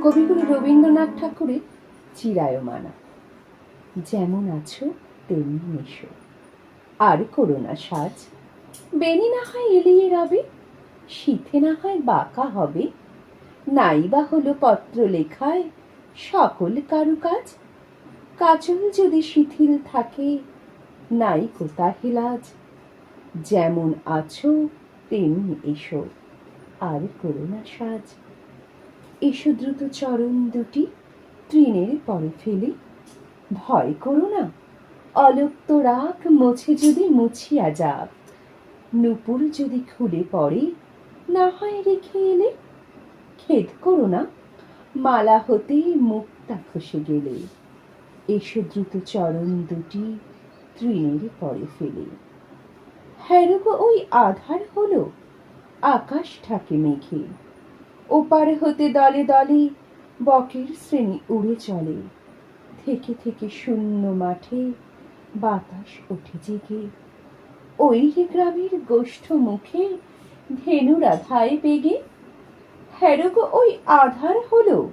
কবিগুরু রবীন্দ্রনাথ ঠাকুরের চিরায়মানা। যেমন আছো তেমনি মেশো, আর করো না সাজ। বেনি না হয় এলিয়ে রবে, শীতে না হয় বাঁকা হবে। নাই বা হলো পত্র লেখায় সকল কারুকাজ। কাজল যদি শিথিল থাকে, নাই কোতাহে লাজ। যেমন আছো তেমনি এসো, আর করো না সাজ। এসো দ্রুত চরণ দুটি তৃণের পরে ফেলে। ভয় করো না, অলক্ত রাগ মোছে যদি মুছিয়া যাক। নূপুর যদি খুলে পড়ে, না হয় রেখে এলে। খেদ করো না, মালা হতে মুক্তা খসে গেলে। এসো দ্রুত চরণ দুটি তৃণের পরে ফেলে। হ্যারোগো ওই আধার হলো, আকাশ ঢাকে মেঘে। ওপার হতে দলে দলে বকের শ্রেণী উড়ে চলে। থেকে থেকে শূন্য মাঠে বাতাস ওঠে জেগে। ওই গ্রামের গোষ্ঠ মুখে ধেনুরা ধায় বেগে। হ্যারোগো ওই আধার হলো,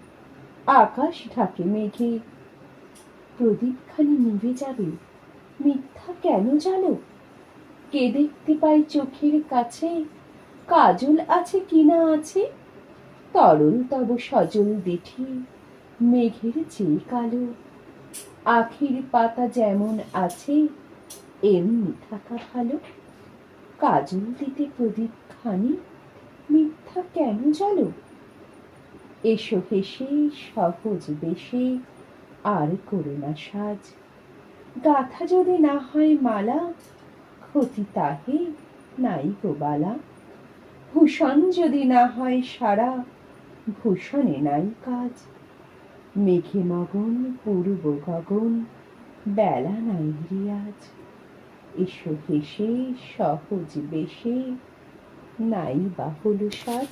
আকাশ ঢাকে মেঘে। প্রদীপখানি নিভে যাবে, মিথ্যা কেন জানো? কে দেখতে পায় চোখের কাছে, কাজল আছে কিনা আছে। তরল তব সজল দিঠি মেঘের চেয়ে কালো। আখির পাতা যেমন আছে, এমনি থাকা ভালো। কাজল দিতে প্রদীপ খানি, মিথ্যা কেন জানো? এসো হেসে সহজ বেশে, আর করো না সাজ। গাথা যদি না হয় মালা, ক্ষতি তাহে নাই গো বালা। ভূষণ যদি না হয় সারা, ভূষণে নাই কাজ। মেঘে মগন পূর্ব গগন, বেলা নাই রিয়াজ। এসো হেসে সহজ বেশে, নাই বা হলো সাজ।